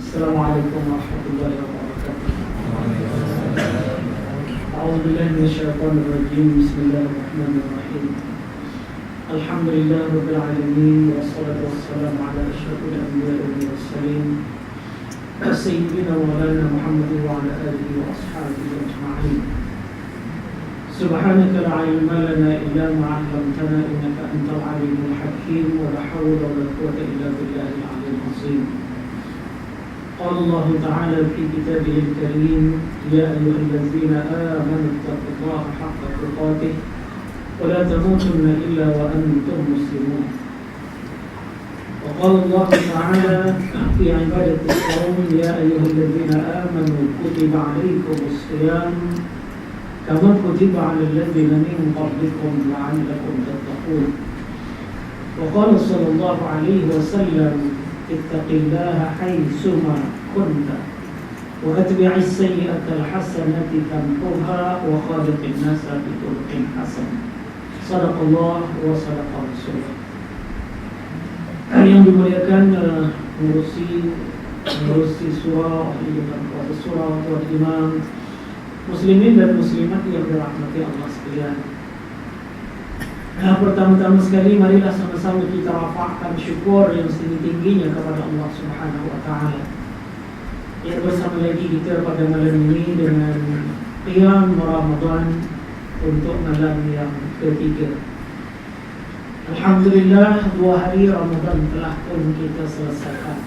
Assalamualaikum warahmatullahi wabarakatuh. A'udzubillahi minasyaitonir rajim. Bismillahirrahmanirrahim. Alhamdulillah rabbil alamin wassalatu wassalamu ala asyrafil anbiya'i wal mursalin sayyidina wa maulana Muhammadin wa ala alihi wa ashabihi ajma'in. Subhanaka la ilma lana illa ma 'allamtana innaka antal alimul hakim wa la hawla wa la quwwata illa billahil aliyyil azim. قال الله تعالى في كتابه الكريم يا أيها الذين آمنوا اتقوا الله حق تقاته ولا تموتن إلا وأنتم مسلمون. وقال الله تعالى في عبادة الصوم يا أيها الذين آمنوا كتب عليكم الصيام كما كتب على الذين من قبلكم لعلكم تتقون. وقال صلى الله عليه وسلم اتق الله حيثما كنت واتبع السيئة الحسنة تمحها وخالق الناس بخلق حسن. صدق الله وصدق رسوله. Yang dimuliakan mengurusi surah, surah Tuhan Imam, muslimin dan muslimat yang dirahmati Allah sekalian. Pertama-tama sekali marilah sama-sama kita rafa'kan syukur yang setinggi-tingginya kepada Allah Subhanahu wa taala. Ya, bersama lagi kita pada malam ini dengan qiyam Ramadan untuk malam yang ketiga. Alhamdulillah 2 hari Ramadan telah pun kita selesaikan.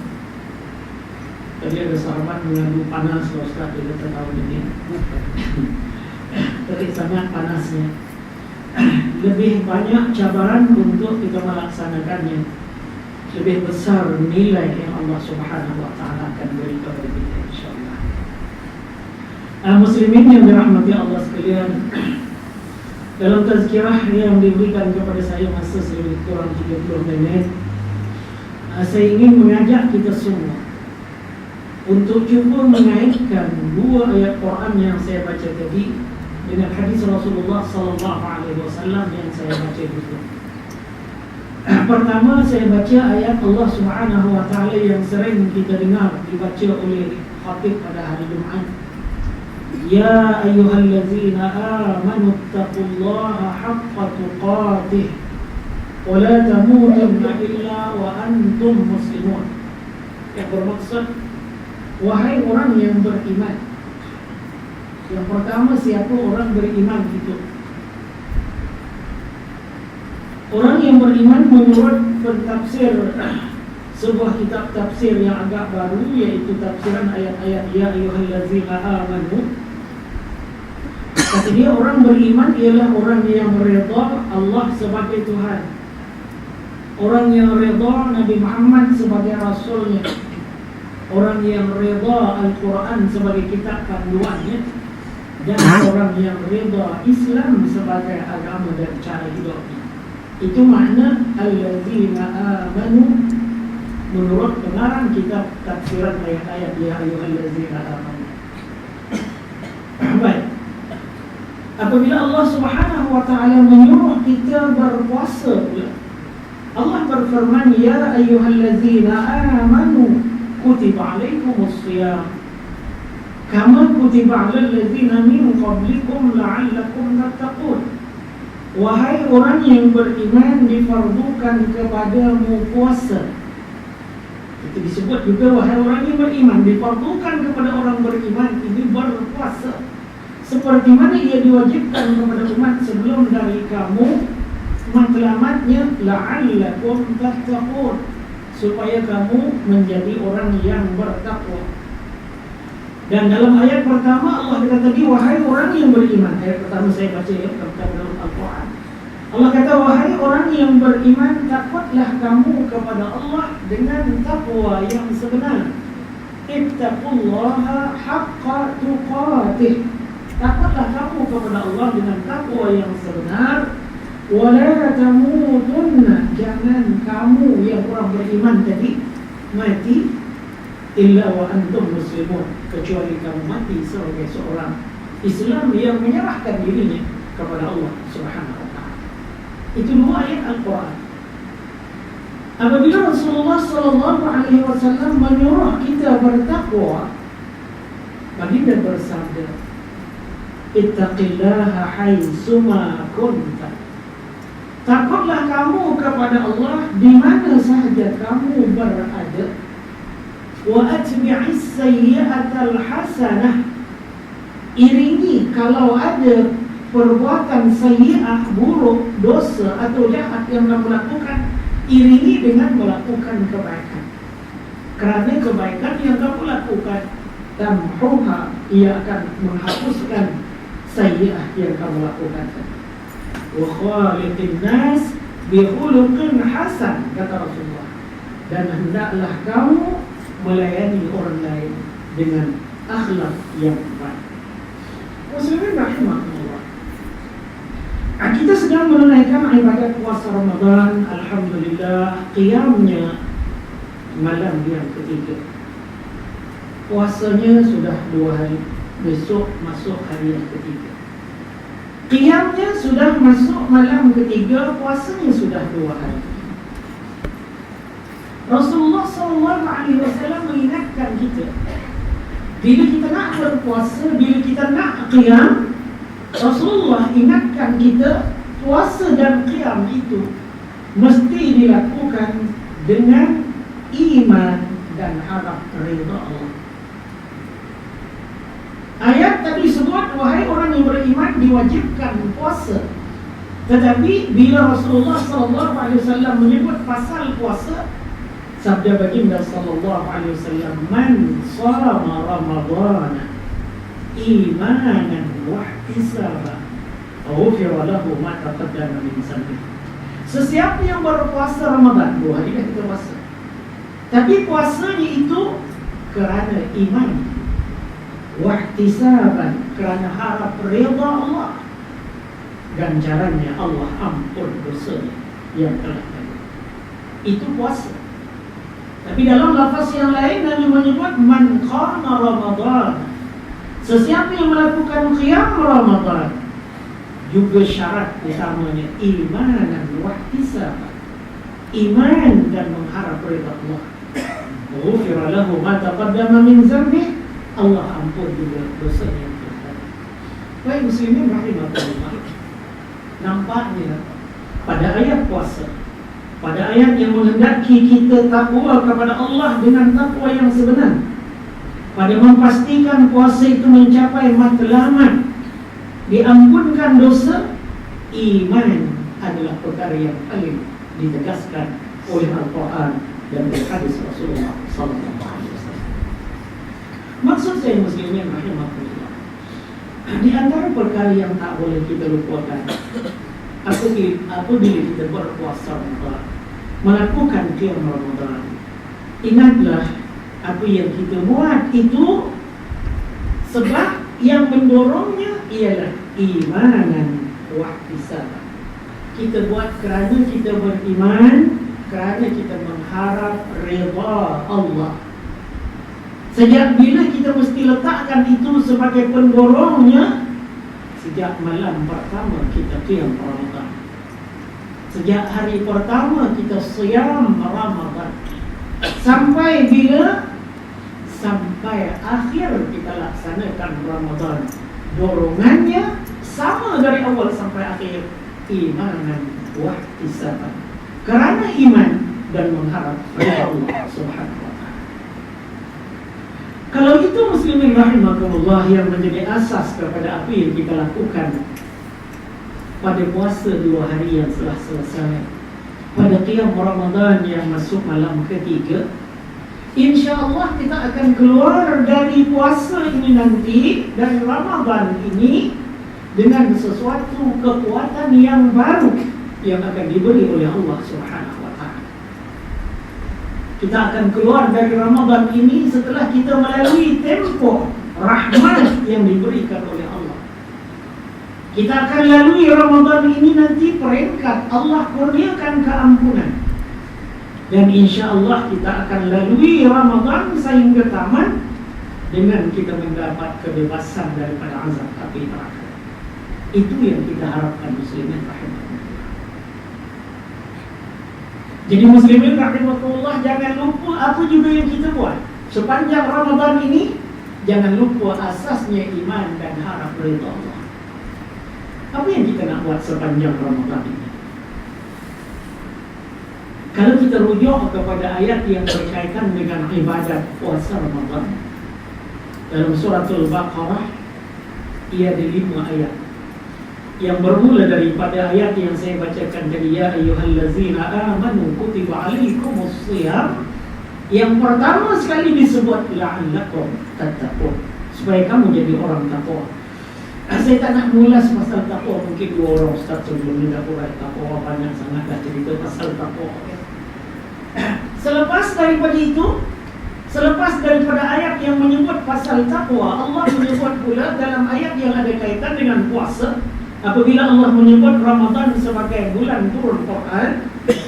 Tadi ada sahabat mengadu panas Ustaz di tahun ini. Tadi sangat panasnya. Lebih banyak cabaran untuk kita melaksanakannya, lebih besar nilai yang Allah Subhanahu wa taala akan beri kepada kita insyaallah. Muslimin yang dirahmati Allah sekalian, dalam tazkirah yang diberikan kepada saya masa lebih kurang 30 menit, saya ingin mengajak kita semua untuk cuba mengaitkan 2 ayat Quran yang saya baca tadi dengan hadis Rasulullah sallallahu alaihi wasallam yang saya baca dulu. Pertama saya baca ayat Allah Subhanahu wa taala yang sering kita dengar dibaca oleh khatib pada hari Jumaat. Ya ayyuhallazina amanu taqullaha haqqa tuqatih wa la tamutunna illa wa antum muslimun. Yang bermaksud, wahai orang yang beriman. Yang pertama, siapa orang beriman itu? Orang yang beriman menurut pentafsir sebuah kitab tafsir yang agak baru, yaitu tafsiran ayat-ayat Ya ayyuhallazina amanu. Kata dia, orang beriman ialah orang yang redha Allah sebagai Tuhan, orang yang redha Nabi Muhammad sebagai Rasulnya, orang yang redha Al-Quran sebagai kitab panduannya, dan orang yang redha Islam sebagai agama dan cara hidupnya. Itu makna allazina amanu menurut pengarang kitab tafsiran ayat-ayat Ya ayyuhallazina amanu. Baik. Apabila Allah Subhanahu wa taala menyuruh kita berpuasa pula, Allah berfirman Ya ayyuhallazina amanu kutiba alaikumus shiyam kama kutiba 'alal ladzina min qablikum la'allakum tattaqun. Wahai orang yang beriman, difardukan kepadamu puasa. Itu disebut juga wahai orang yang beriman, difardukan kepada orang beriman ini berpuasa, seperti mana ia diwajibkan kepada umat sebelum dari kamu. Matlamatnya la'allakum tattaqun, supaya kamu menjadi orang yang bertakwa. Dan dalam ayat pertama Allah kata tadi wahai orang yang beriman. Ayat pertama saya baca ya, pertama dalam Al-Quran. Allah kata wahai orang yang beriman, takutlah kamu kepada Allah dengan takwa yang sebenar. Ittaqullaha haqqa tuqatih. Takutlah kamu kepada Allah dengan takwa yang sebenar. Wala tamutunna, jangan kamu yang orang beriman tadi mati illa wa antum muslimun, kecuali kamu mati sebagai seorang Islam yang menyerahkan dirinya kepada Allah Subhanahu wa taala. Itu 2 ayat Al-Quran. Apabila Rasulullah sallallahu alaihi wasallam menyuruh kita bertakwa, baginda bersabda, "Ittaqillaha haitsuma kunta." Takutlah kamu kepada Allah di mana sahaja kamu berada. Wa atbi'is sayyi'atal hasanah. Iringi kalau ada perbuatan sayyi'ah, buruk, dosa atau jahat yang kamu lakukan, iringi dengan melakukan kebaikan. Kerana kebaikan yang kamu lakukan, tamhuha, ia akan menghapuskan sayyi'ah yang kamu lakukan. Wa khaliqin nas bi khuluqin hasan, kata Rasulullah. Dan hendaklah kamu melayani orang lain dengan akhlak yang baik. Muslimin rahimahullah, kita sedang menunaikan ibadat puasa Ramadan. Alhamdulillah, qiyamnya malam yang ketiga. Puasanya sudah 2 hari, besok masuk hari yang ketiga. Qiyamnya sudah masuk malam ketiga, puasanya sudah 2 hari. Rasulullah SAW mengingatkan kita, bila kita nak berpuasa, bila kita nak qiyam, Rasulullah ingatkan kita, puasa dan qiyam itu mesti dilakukan dengan iman dan harap redha Allah. Ayat tadi sebut, wahai orang yang beriman diwajibkan puasa. Tetapi bila Rasulullah SAW menyebut pasal puasa, sabda baginda SAW, "Man shama Ramadhana imanan wa ihtisaban, ghufira lahu ma taqaddama min dhanbihi." Sesiapa yang berpuasa Ramadan, 2 hari kita puasa, tapi puasanya itu kerana iman, wa ihtisaban, kerana harap redha Allah, ganjarannya Allah ampun dosanya yang telah lalu. Itu puasa. Tapi dalam lafaz yang lain Nabi menyebut man qama Ramadan, sesiapa yang melakukan qiyam Ramadan, juga syarat utamanya imanan wa ihtisaban, iman dan mengharap redha Allah. Ghufira lahu ma taqaddama min dhanbihi, Allah ampun juga dosa yang telah. Baik muslimin rahimahullah, nampaknya pada ayat puasa, pada ayat yang menghendaki kita takwa kepada Allah dengan takwa yang sebenar, pada memastikan puasa itu mencapai matlamat, diampunkan dosa, iman adalah perkara yang paling ditegaskan oleh Al-Quran dan hadis Rasulullah SAW. Maksud saya muslimin rahimahullah, di antara perkara yang tak boleh kita lupakan apabila kita berpuasa Ramadan, melakukan qiyam Ramadan, ingatlah apa yang kita buat itu sebab yang mendorongnya ialah imanan wa ihtisaban. Kita buat kerana kita beriman, kerana kita mengharap redha Allah. Sejak bila kita mesti letakkan itu sebagai pendorongnya? Sejak malam pertama kita qiyam Ramadan, sejak hari pertama kita siyam Ramadan, sampai bila? Sampai akhir kita laksanakan Ramadan. Dorongannya sama dari awal sampai akhir, imanan wa ihtisaban, kerana iman dan mengharap ridha Allah Subhanahu wa ta'ala. Kalau itu muslimin rahimakumullah yang menjadi asas kepada apa yang kita lakukan pada puasa 2 hari yang telah selesai, pada qiyam Ramadan yang masuk malam ketiga, insya-Allah kita akan keluar dari puasa ini nanti, dari Ramadan ini, dengan sesuatu kekuatan yang baru yang akan diberi oleh Allah Subhanahu wa ta'ala. Kita akan keluar dari Ramadan ini setelah kita melalui tempoh rahmat yang diberikan oleh Allah. Kita akan lalui Ramadan ini nanti peringkat Allah kurniakan keampunan. Dan insya Allah kita akan lalui Ramadan sehingga tamat dengan kita mendapat kebebasan daripada azab api neraka. Itu yang kita harapkan muslimin rahimahullah. Jadi muslimin rahimahullah, jangan lupa apa juga yang kita buat sepanjang Ramadan ini. Jangan lupa asasnya iman dan harap ridha Allah. Apa yang kita nak buat sepanjang Ramadan ini? Kalau kita rujuk kepada ayat yang berkaitan dengan ibadat puasa Ramadan, dalam suratul Baqarah, ia ada 5 ayat yang bermula daripada ayat yang saya bacakan tadi, ya ayyuhallazina amanu kutiba alaikumus shiyam. Yang pertama sekali disebut la'allakum tattaqun, supaya kamu jadi orang takwa. Saya tak nak mulas pasal takwa, mungkin 2 orang ustaz sebelum ni dah urai takwa banyak sangat dah cerita pasal takwa. Selepas daripada itu, selepas daripada ayat yang menyebut pasal takwa, Allah menyebut pula dalam ayat yang ada kaitan dengan puasa. Apabila Allah menyebut Ramadan sebagai bulan turun Quran,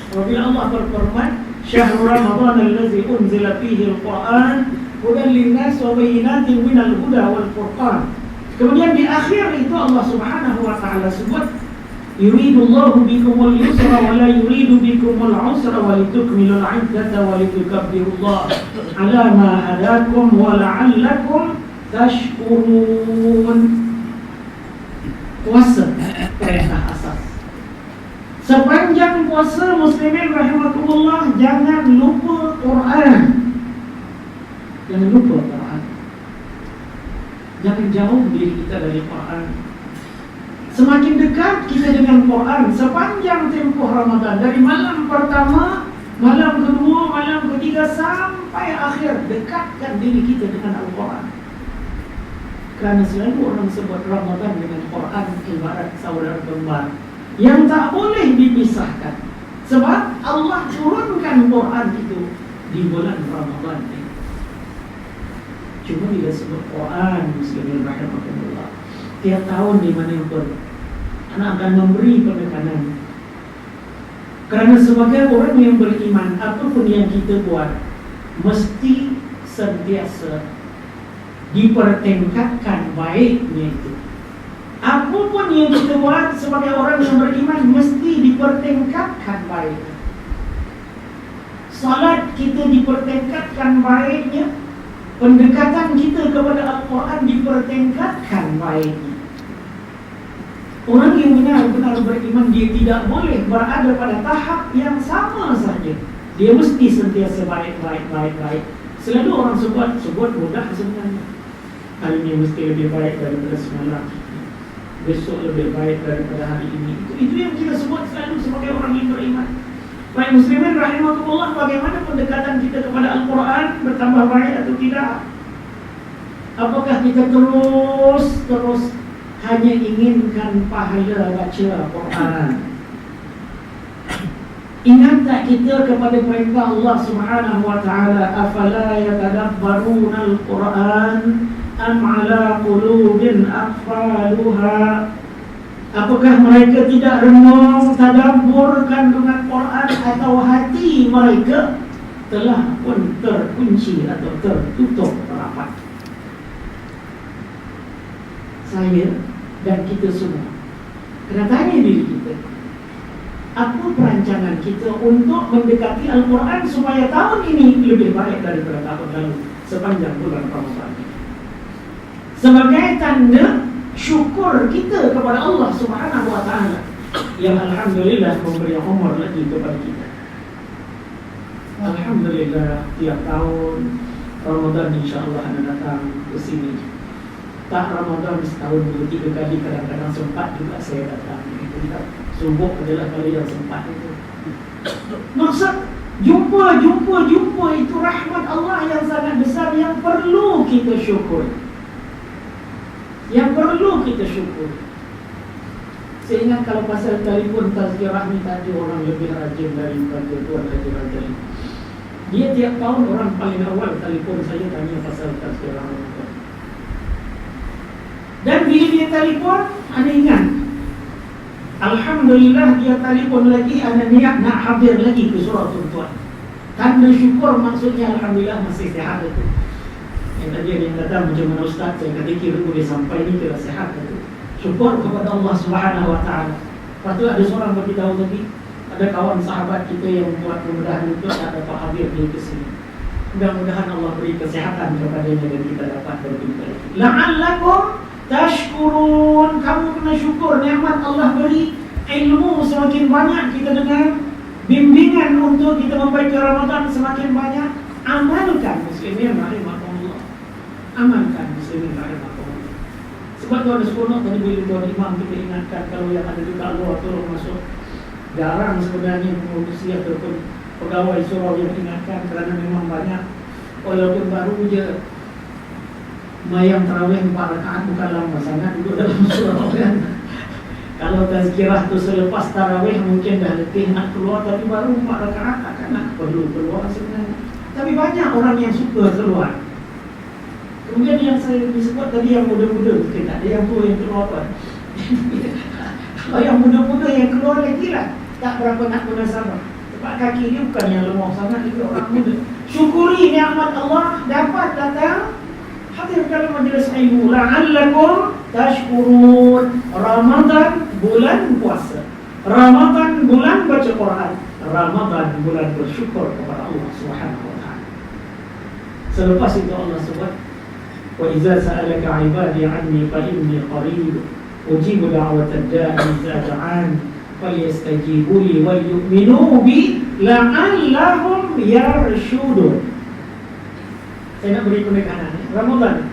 apabila Allah berfirman, syahrul Ramadan allazi unzila fihi al-Quran hudan lin-nas wa bayyinatin minal huda wal furqan. Kemudian di akhir itu Allah Subhanahu wa taala sebut, yuridullahu bikumul yusra wa la yuridu bikumul usra wa litukmilul 'iddata wa litukabbirullaha 'ala ma hadakum wa la'allakum tashkurun. Puasa perintah asas. Sepanjang puasa muslimin rahimakumullah, jangan lupa Quran. Jangan lupa Quran. Jangan jauh diri kita dari Quran. Semakin dekat kita dengan Quran sepanjang tempoh Ramadan, dari malam pertama, malam kedua, malam ketiga sampai akhir, dekatkan diri kita dengan Al-Quran. Kerana selalu orang sebut Ramadan dengan Quran ibarat saudara kembar yang tak boleh dipisahkan. Sebab Allah turunkan Quran itu di bulan Ramadan ini. Cuma bila sebut Quran, muslimin rahimahullah, tiap tahun di mana pun anak akan memberi penekanan. Kerana sebagai orang yang beriman, apapun yang kita buat mesti sentiasa dipertingkatkan baiknya itu. Apapun yang kita buat sebagai orang yang beriman mesti dipertingkatkan baiknya. Salat kita dipertingkatkan baiknya, pendekatan kita kepada Al-Quran dipertingkatkan baiknya. Orang yang benar-benar beriman, dia tidak boleh berada pada tahap yang sama saja. Dia mesti sentiasa baik. Selalu orang sebut mudah sebenarnya. Hari ini mesti lebih baik daripada semalam, besok lebih baik daripada hari ini. Itu yang kita sebut selalu sebagai orang yang beriman. Baik muslimin rahimahullah, bagaimana pendekatan kita kepada Al-Quran, bertambah baik atau tidak? Apakah kita terus hanya inginkan pahala baca Al-Quran? Ingat tak kita kepada perintah Allah Subhanahu wa taala, afala yatadabbaruna al-Quran am ala qulubin aqfaluha? Apakah mereka tidak renung tadabbur kandungan Quran, atau hati mereka telah pun terkunci atau tertutup rapat? Saya dan kita semua kena tanya diri kita, apa perancangan kita untuk mendekati Al-Quran supaya tahun ini lebih baik daripada tahun lalu sepanjang bulan Ramadan ini, sebagai tanda syukur kita kepada Allah Subhanahu wa taala yang alhamdulillah memberi umur lagi kepada kita. Alhamdulillah, tiap tahun Ramadan insya-Allah akan datang ke sini. Tak Ramadan setahun 2-3 kali, kadang-kadang sempat juga saya datang. Subuh adalah kali yang sempat itu. Maksud jumpa itu rahmat Allah yang sangat besar, yang perlu kita syukur. Saya ingat kalau pasal telefon tazkirah ni tadi, orang lebih rajin daripada Tuan Haji Rajali. Dia tiap tahun orang paling awal telefon saya tanya pasal tazkirah. Dan bila dia telefon, ana ingat, alhamdulillah dia telefon lagi, ana niat nak hadir lagi ke surau tuan-tuan. Tanda syukur maksudnya alhamdulillah masih sihat itu. Yang tadi yang datang macam mana ustaz, saya kata kira boleh sampai ni kira sihat itu. Syukur kepada Allah Subhanahu wa taala. Lepas tu ada seorang beritahu tadi, ada Ada kawan sahabat kita yang membuat kemudahan itu tak dapat hadir di sini. Mudah-mudahan Allah beri kesehatan kepadanya dan kita dapat berjumpa lagi. La'allakum tashkurun. Kamu kena syukur nikmat Allah beri. Ilmu semakin banyak kita dengar, bimbingan untuk kita membaca Ramadan semakin banyak. Amalkan muslimin rahimahumullah. Amalkan muslimin rahimahumullah. Sebab tuan sekolah tadi bila tuan imam kita ingatkan, kalau yang ada di Allah tolong masuk. Jarang sebenarnya pengurusi ataupun pegawai surau yang ingatkan, kerana memang banyak. Walaupun baru je mayang tarawih 4 rakaat bukan lama sangat duduk dalam surau kan. Kalau tazkirah tu selepas tarawih mungkin dah letih nak keluar, tapi baru 4 rakaat takkan nak perlu keluar sebenarnya. Tapi banyak orang yang suka keluar. Kemudian yang saya disebut tadi yang muda-muda, mungkin tak ada yang tua yang keluar kan. Kalau yang muda-muda yang keluar lagi lah, tak berapa nak munasabah. Sebab kaki dia bukan yang lemah sangat, dia orang muda. Syukuri nikmat Allah, dapat datang hadir dalam majlis ilmu. La'allakum tashkurun. Ramadan bulan puasa, Ramadan bulan baca Quran, Ramadan bulan bersyukur kepada Allah Subhanahu wa taala. Selepas itu Allah sebut, wa idza sa'alaka 'ibadi 'anni fa inni qarib ujibu da'watad da'i idza da'an falyastajibu li wal yu'minu bi la'allahum yarshudun. Saya nak beri penekanan Ramadan.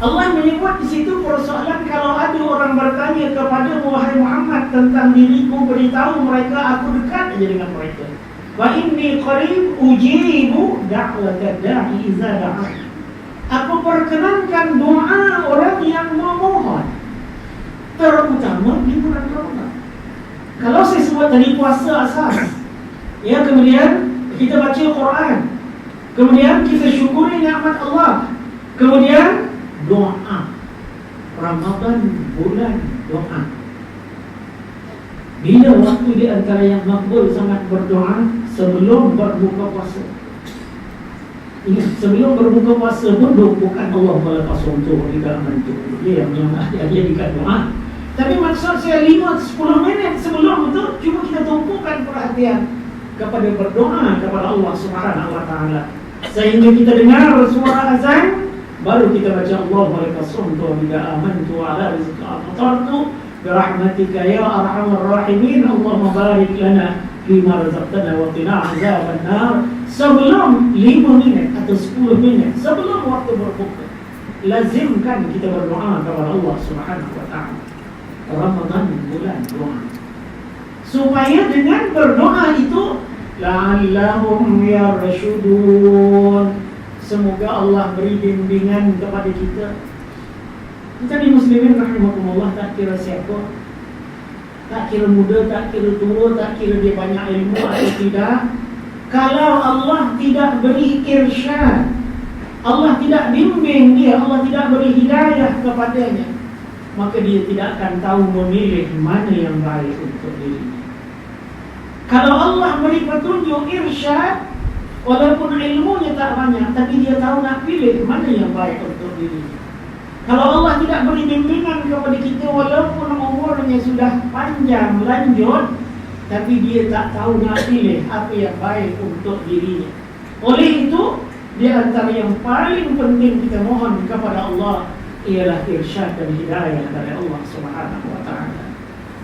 Allah menyebut di situ persoalan kalau ada orang bertanya kepada wahai Muhammad tentang diriku, beritahu mereka aku dekat aja dengan mereka. Wa inni qarib ujibu da'watad da'i idza da'an. Aku perkenankan doa orang yang memohon, terutama di bulan Ramadan. Kalau saya sebut tadi puasa asas, ya, kemudian kita baca Quran, kemudian kita syukuri nikmat Allah, kemudian doa. Ramadan bulan doa. Bila waktu di antara yang makbul sangat berdoa? Sebelum berbuka puasa. Ingat, sebelum berbuka puasa pun bukan Allah melepas untuk kita menentu. Dia yang jadikan doa. Tapi maksud saya 5-10 minit sebelum itu cuma kita tumpukan perhatian kepada berdoa kepada Allah Subhanahu wa taala. Sehingga kita dengar suara azan, baru kita baca Allah walakasumtu bika amantu ala rizqa atartu birahmatika ya arhamar rahimin Allahumma barik lana fima razaqtana wa qina azaban nar. Sebelum 5 minit atau 10 minit sebelum waktu berbuka, lazimkan kita berdoa kepada Allah Subhanahu wa taala. Ramadan bulan doa, supaya dengan berdoa itu la'allahum yarshudun, semoga Allah beri bimbingan kepada kita. Kita di muslimin rahimahumullah, tak kira siapa, tak kira muda, tak kira tua, tak kira dia banyak ilmu atau tidak, kalau Allah tidak beri irsyad, Allah tidak bimbing dia, Allah tidak beri hidayah kepadanya, maka dia tidak akan tahu memilih mana yang baik untuk dirinya. Kalau Allah beri petunjuk irsyad, walaupun ilmunya tak banyak, tapi dia tahu nak pilih mana yang baik untuk dirinya. Kalau Allah tidak beri bimbingan kepada kita, walaupun umurnya sudah panjang lanjut, tapi dia tak tahu nak pilih apa yang baik untuk dirinya. Oleh itu, di antara yang paling penting kita mohon kepada Allah ialah irsyad dan hidayah dari Allah Subhanahu wa taala.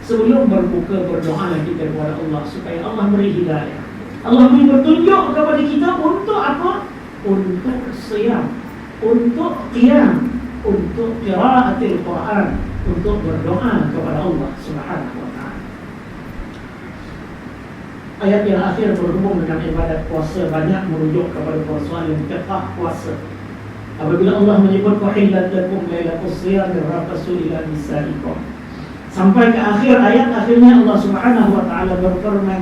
Sebelum berbuka, berdoalah kita kepada Allah supaya Allah beri hidayah. Allah beri petunjuk kepada kita untuk apa? Untuk siyam, untuk qiyam, untuk qiraatil Quran, untuk berdoa kepada Allah Subhanahu wa taala. Ayat yang akhir berhubung dengan ibadat puasa, banyak merujuk kepada persoalan fiqh puasa. Apabila Allah menyebut wahillat lakum lailatul siyam rafasu ila nisaikum, sampai ke akhir ayat, akhirnya Allah Subhanahu wa taala berfirman,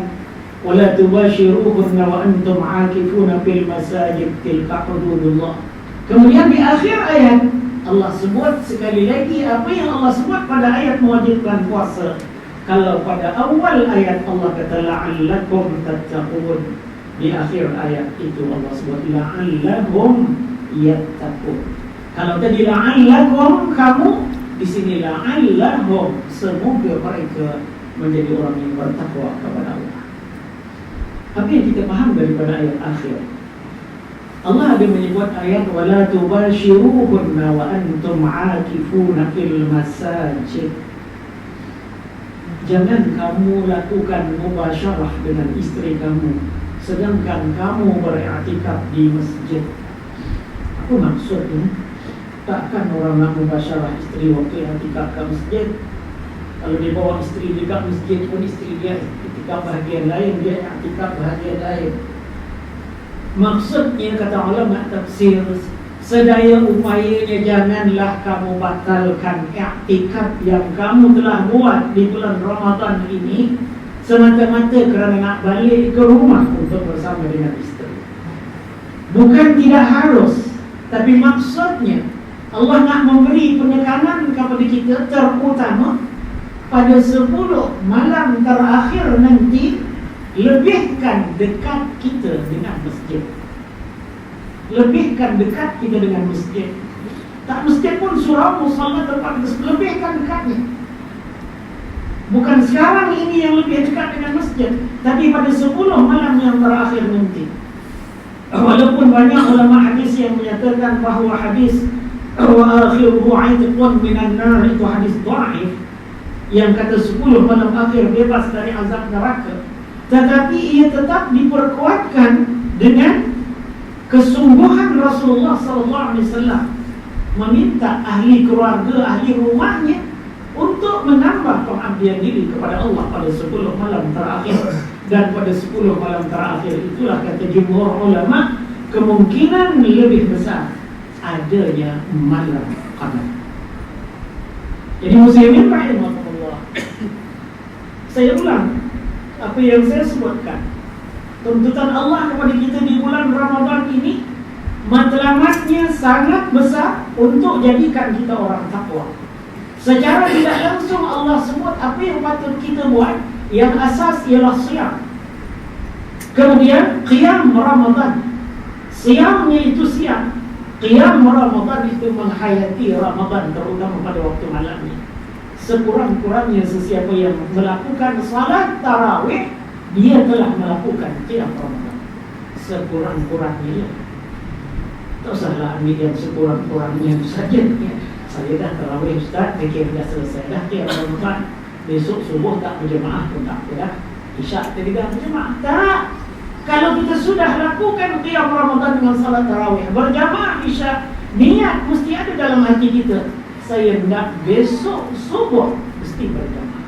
wala tubashiruhunna wa antum aakifuna fil masajid tilka hududullah. Kemudian di akhir ayat Allah sebut sekali lagi apa yang Allah sebut pada ayat mewajibkan puasa. Kalau pada awal ayat Allah kata la'allakum tattaqun, di akhir ayat itu Allah sebut la'allahum yattaqun. Kalau tadi la'allakum kamu, di sini la'allahum semoga mereka menjadi orang yang bertakwa kepada Allah. Apa yang kita faham daripada ayat akhir? Allah ada menyebut ayat wala tubashiruhunna wa antum aakifuna fil masajid. Jangan kamu lakukan mubasyarah dengan isteri kamu sedangkan kamu beriktikaf di masjid. Apa maksudnya? Takkan orang nak mubasyarah isteri waktu iktikaf ke masjid? Kalau dia bawa isteri dekat masjid pun isteri dia iktikaf bahagian lain, dia iktikaf bahagian lain. Maksudnya kata ulama tafsir, sedaya upayanya janganlah kamu batalkan iktikaf yang kamu telah buat di bulan Ramadan ini semata-mata kerana nak balik ke rumah untuk bersama dengan isteri. Bukan tidak harus, tapi maksudnya Allah nak memberi penekanan kepada kita, terutama pada 10 malam terakhir nanti, lebihkan dekat kita dengan masjid. Lebihkan dekat kita dengan masjid. Tak masjid pun surau, musalla, tempat kita, lebihkan dekatnya. Bukan sekarang ini yang lebih dekat dengan masjid, tapi pada 10 malam yang terakhir nanti. Walaupun banyak ulama hadis yang menyatakan bahawa hadis wa akhiruhu 'aitqun minan nar itu hadis dhaif, yang kata 10 malam akhir bebas dari azab neraka, tetapi ia tetap diperkuatkan dengan kesungguhan Rasulullah SAW meminta ahli keluarga, ahli rumahnya untuk menambah pengabdian diri kepada Allah pada 10 malam terakhir. Dan pada 10 malam terakhir itulah kata jumhur ulama kemungkinan lebih besar adanya malam qadar. Jadi muslimin rahimahullah, saya ulang apa yang saya sebutkan. Tuntutan Allah kepada kita di bulan Ramadan ini matlamatnya sangat besar untuk jadikan kita orang takwa. Secara tidak langsung Allah sebut apa yang patut kita buat. Yang asas ialah siam. Kemudian qiyam Ramadan. Siamnya itu siam. Qiyam Ramadan itu menghayati Ramadan, terutama pada waktu malamnya. Sekurang-kurangnya sesiapa yang melakukan salat tarawih, dia telah melakukan qiyam Ramadan. Sekurang-kurangnya. Tak usahlah ambil yang sekurang-kurangnya saja. Saya dah tarawih Ustaz, fikir dah selesai dah qiyam Ramadan. Besok subuh tak berjemaah pun tak apa dah. Isyak tadi dah berjemaah. Tak. Kalau kita sudah lakukan qiyam Ramadan dengan salat tarawih berjamaah isyak, niat mesti ada dalam hati kita, saya nak besok subuh mesti berjamaah.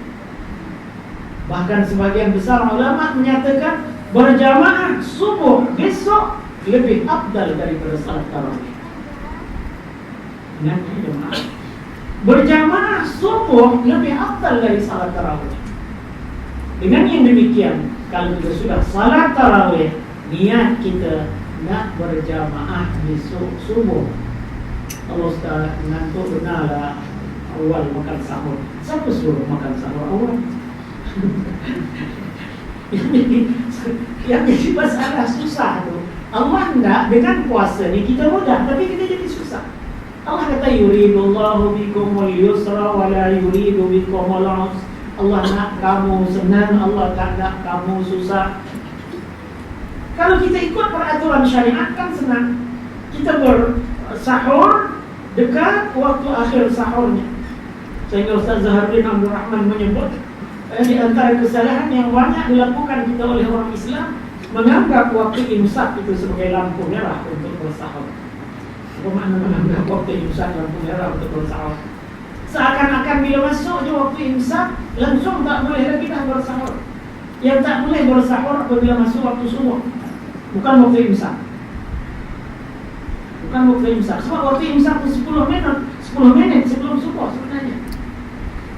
Bahkan sebagian besar ulama menyatakan berjamaah subuh besok lebih afdal daripada salat tarawih. Nanti jemaah berjamaah subuh lebih afdal dari salat tarawih. Dengan yang demikian, kalau kita sudah salat tarawih, niat kita nak berjamaah besok subuh. Allah Ustaz, ngantuk benarlah awal makan sahur. Siapa suruh makan sahur awal? Yang jadi masalah susah tu, Allah nak dengan puasa ni kita mudah, tapi kita jadi susah. Allah kata yuridullahu bikumul yusra wa la yuridu bikumul usra. Allah nak kamu senang, Allah tak nak kamu susah. Kalau kita ikut peraturan syariat kan senang. Kita bersahur dekat waktu akhir sahurnya. Sehingga Ustaz Zaharuddin Abdul Rahman menyebut di antara kesalahan yang banyak dilakukan kita oleh orang Islam, menganggap waktu imsak itu sebagai lampu merah untuk bersahur. Apa makna menganggap waktu imsak lampu merah untuk bersahur? Seakan-akan bila masuk je waktu imsak, langsung tak boleh lagi dah bersahur. Yang tak boleh bersahur apabila masuk waktu subuh, bukan waktu imsak. Bukan waktu imsak. Sebab waktu imsak itu 10 minit sebelum subuh sebenarnya.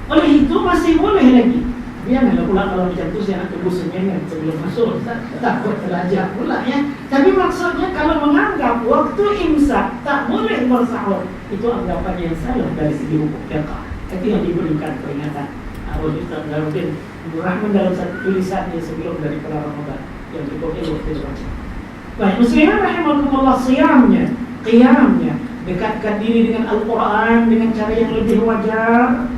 Oleh itu masih boleh lagi. Biarlah pula kalau macam tu saya nak tunggu senyum sebelum masuk, takut belajar pula ya. Tapi maksudnya kalau menganggap waktu imsak tak boleh bersahur, itu anggapan yang salah dari segi hukum fiqh. Itu yang diberikan peringatan oleh Ustaz Zaharuddin Abdul Rahman dalam satu tulisannya sebelum daripada Ramadan yang cukup elok dibaca. Baik, muslimin rahimakumullah, siyamnya, qiyamnya, dekatkan diri dengan Al-Quran dengan cara yang lebih wajar.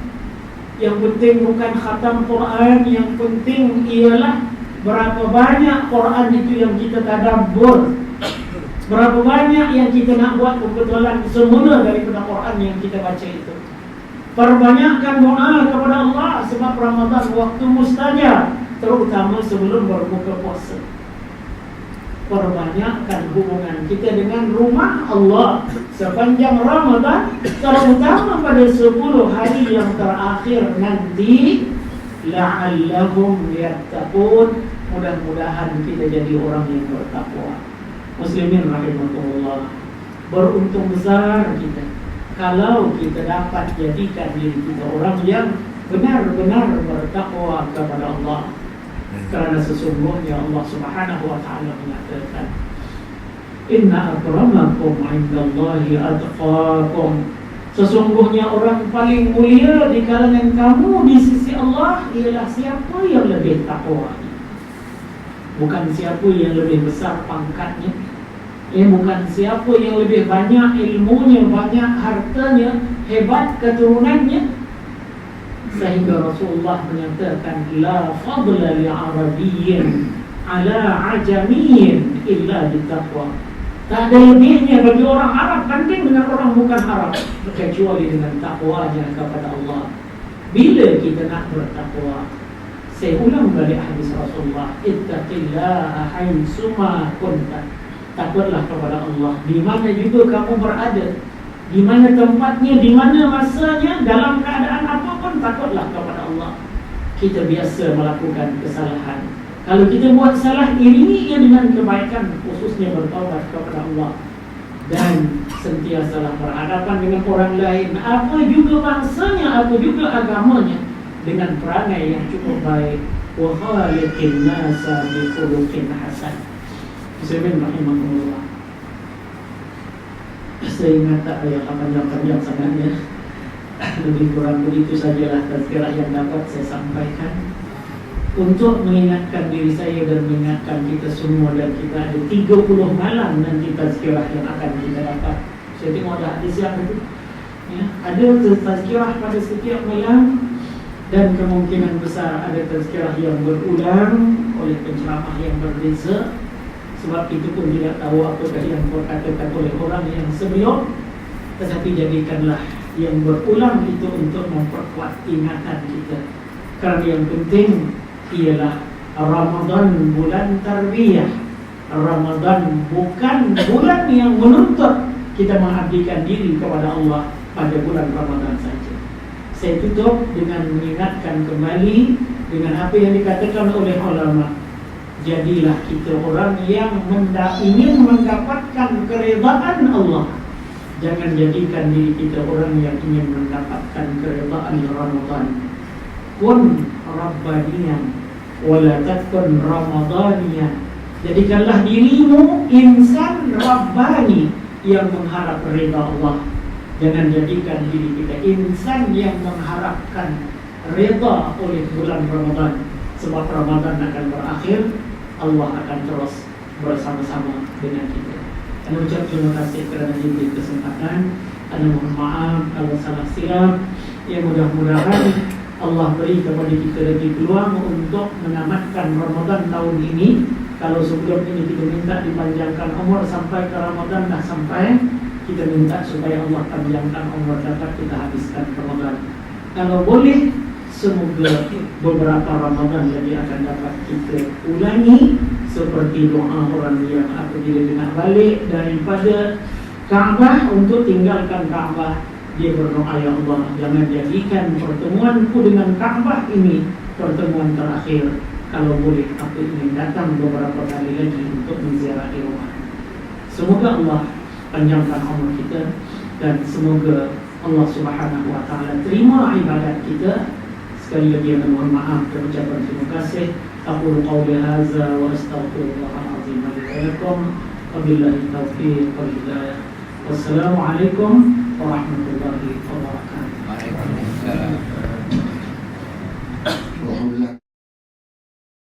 Yang penting bukan khatam Quran, yang penting ialah berapa banyak Quran itu yang kita tadabbur, berapa banyak yang kita nak buat kebetulan semula daripada Quran yang kita baca itu. Perbanyakkan doa kepada Allah, sebab Ramadan waktu mustajab, terutama sebelum berbuka puasa. Perbanyakkan hubungan kita dengan rumah Allah sepanjang Ramadan, terutama pada 10 hari yang terakhir nanti. La'allahum yattaqun, mudah-mudahan kita jadi orang yang bertakwa. Muslimin rahimahullah, beruntung besar kita kalau kita dapat jadikan diri kita orang yang benar-benar bertakwa kepada Allah. Karena sesungguhnya Allah Subhanahu wa ta'ala menyatakan, inna akramakum 'indallahi atqakum, sesungguhnya orang paling mulia di kalangan kamu di sisi Allah ialah siapa yang lebih takwa. Bukan siapa yang lebih besar pangkatnya, bukan siapa yang lebih banyak ilmunya, banyak hartanya, hebat keturunannya. Sehingga Rasulullah menyatakan, la fadla li'arabiyyin ala ajamiyyin illa bitaqwa. Tak ada lebihnya bagi orang Arab banding dengan orang bukan Arab, kecuali dengan takwanya kepada Allah. Bila kita nak bertakwa, saya ulang balik hadis Rasulullah, ittaqillaha haitsuma kunta, takutlah kepada Allah di mana juga kamu berada, di mana tempatnya, di mana masanya, dalam keadaan apapun, takutlah kepada Allah. Kita biasa melakukan kesalahan. Kalau kita buat salah, iringi ia dengan kebaikan, khususnya bertaubat kepada Allah, dan sentiasalah berhadapan dengan orang lain, apa juga bangsanya, apa juga agamanya, dengan perangai yang cukup baik. Wa khaliqin nasa bi khuluqin hasan. Muslimin rahimahullah, saya ingat tak payah panjang-panjang sangatnya, lebih kurang begitu sajalah tazkirah yang dapat saya sampaikan untuk mengingatkan diri saya dan mengingatkan kita semua. Dan kita ada 30 malam nanti tazkirah yang akan kita dapat. Saya tengok dah hadis yang itu, ada tazkirah pada setiap malam, dan kemungkinan besar ada tazkirah yang berulang oleh penceramah yang berbeza. Sebab itu pun tidak tahu apakah yang berkatakan oleh orang yang sebelum, tetapi jadikanlah yang berulang itu untuk memperkuat ingatan kita. Kerana yang penting ialah Ramadan bulan tarbiyah. Ramadan bukan bulan yang menuntut kita mengabdikan diri kepada Allah pada bulan Ramadan saja. Saya tutup dengan mengingatkan kembali dengan apa yang dikatakan oleh ulama. Jadilah kita orang yang ingin mendapatkan keredaan Allah. Jangan jadikan diri kita orang yang ingin mendapatkan keredaan Ramadan. Kun Rabbaniyan wala takun Ramadaniyan. Jadikanlah dirimu insan Rabbani yang mengharap reda Allah. Jangan jadikan diri kita insan yang mengharapkan reda oleh bulan Ramadan. Sebab Ramadan akan berakhir, Allah akan terus bersama-sama dengan kita. Saya ucap terima kasih kerana diberi kesempatan. Saya mohon maaf kalau salah silap. Ya, mudah-mudahan Allah beri kepada kita lagi peluang untuk menamatkan Ramadan tahun ini. Kalau sebelum ini kita minta dipanjangkan umur sampai ke Ramadan dah sampai, kita minta supaya Allah panjangkan umur dapat kita habiskan Ramadan. Kalau boleh, semoga beberapa Ramadan lagi akan dapat kita ulangi, seperti doa orang yang apabila nak balik daripada Kaabah untuk tinggalkan Kaabah, dia berdoa, ya Allah, jangan jadikan pertemuanku dengan Kaabah ini pertemuan terakhir. Kalau boleh aku ingin datang beberapa kali lagi untuk menziarahi rumah. Semoga Allah panjangkan umur kita, dan semoga Allah Subhanahu wa ta'ala terima ibadat kita. Sekali lagi saya mohon maaf dan ucapan terima kasih. Aku qauli hadza wa astaghfirullahal azim li wa lakum. Wabillahi taufiq wal hidayah. Wassalamualaikum warahmatullahi wabarakatuh. Waalaikumsalam.